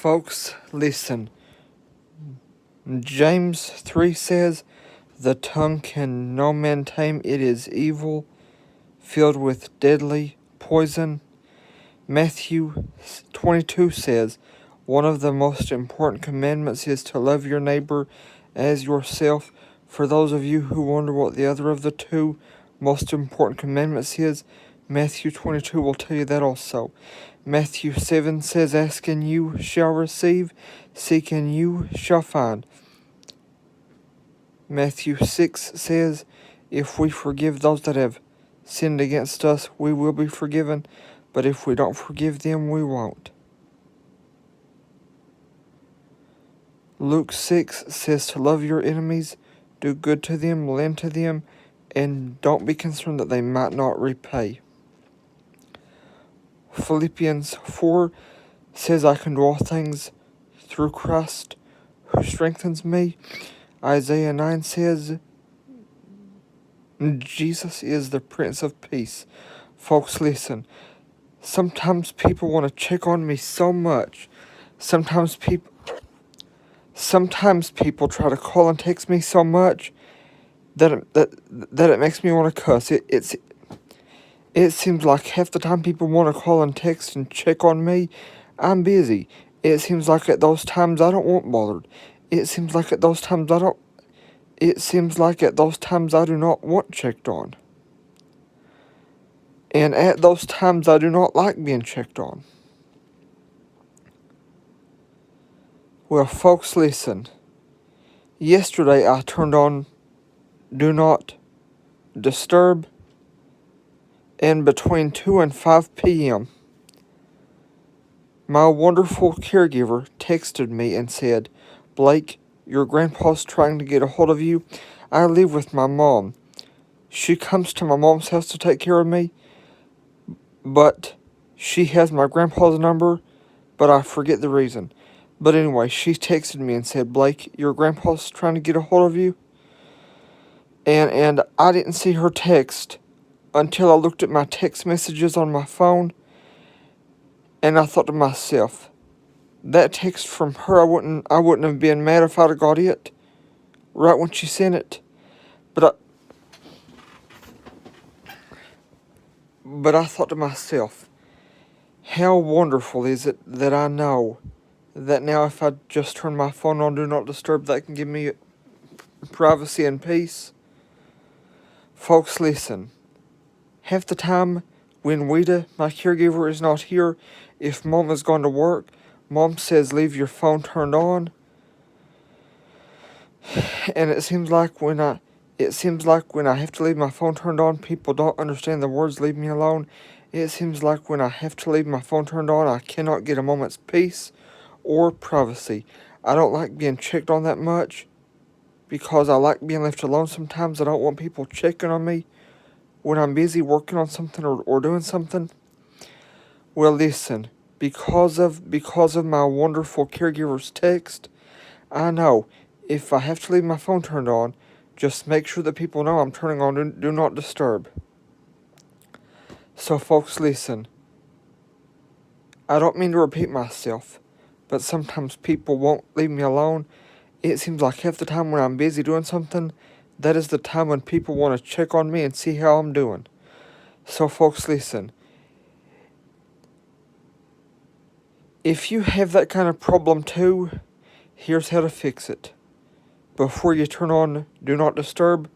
Folks, listen. James 3 says, "The tongue can no man tame, it is evil, filled with deadly poison." Matthew 22 says, "One of the most important commandments is to love your neighbor as yourself." For those of you who wonder what the other of the two most important commandments is, Matthew 22 will tell you that also. Matthew 7 says, "Ask and you shall receive, seek and you shall find." Matthew 6 says, "If we forgive those that have sinned against us, we will be forgiven, but if we don't forgive them, we won't." Luke 6 says to love your enemies, do good to them, lend to them, and don't be concerned that they might not repay. Philippians 4 says, "I can do all things through Christ who strengthens me." Isaiah 9 says, "Jesus is the Prince of Peace." Folks, listen. Sometimes people want to check on me so much. Sometimes people try to call and text me so much that it makes me want to cuss. It seems like half the time people want to call and text and check on me, I'm busy. It seems like at those times I don't want bothered. It seems like at those times I do not want checked on. And at those times I do not like being checked on. Well, folks, listen. Yesterday I turned on Do Not Disturb, and between 2 and 5 p.m., my wonderful caregiver texted me and said, "Blake, your grandpa's trying to get a hold of you. I live with my mom. She comes to my mom's house to take care of me, but she has my grandpa's number, but I forget the reason. But anyway, she texted me and said, "Blake, your grandpa's trying to get a hold of you." And I didn't see her text until I looked at my text messages on my phone, and I thought to myself, that text from her, I wouldn't have been mad if I'd have got it right when she sent it. But I thought to myself, how wonderful is it that I know that now if I just turn my phone on Do Not Disturb, that can give me privacy and peace. Folks, listen. Half the time when Weta, my caregiver, is not here, if Mom has gone to work, Mom says leave your phone turned on. And it seems like when I have to leave my phone turned on, people don't understand the words "leave me alone." It seems like when I have to leave my phone turned on, I cannot get a moment's peace or privacy. I don't like being checked on that much because I like being left alone sometimes. I don't want people checking on me when I'm busy working on something or doing something. Well, listen, because of my wonderful caregiver's text, I know if I have to leave my phone turned on, just make sure that people know I'm turning on Do Not Disturb. So, folks, listen. I don't mean to repeat myself, but sometimes people won't leave me alone. It seems like half the time when I'm busy doing something, that is the time when people want to check on me and see how I'm doing. So, folks, listen. If you have that kind of problem too, here's how to fix it. Before you turn on Do Not Disturb,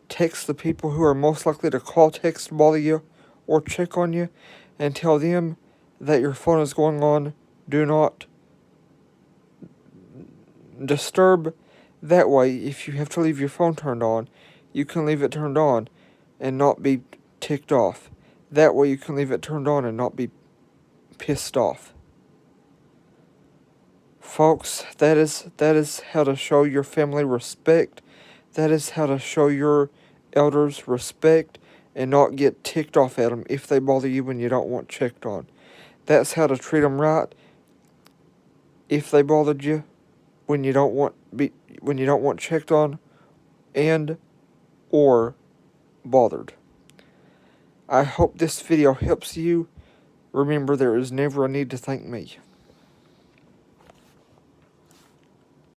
text the people who are most likely to call, text, bother you, or check on you, and tell them that your phone is going on Do Not Disturb. That way, if you have to leave your phone turned on, you can leave it turned on and not be ticked off. That way you can leave it turned on and not be pissed off. Folks, that is how to show your family respect. That is how to show your elders respect and not get ticked off at them if they bother you when you don't want checked on. That's how to treat them right if they bothered you when you don't want checked on and or bothered. I hope this video helps you. Remember, there is never a need to thank me.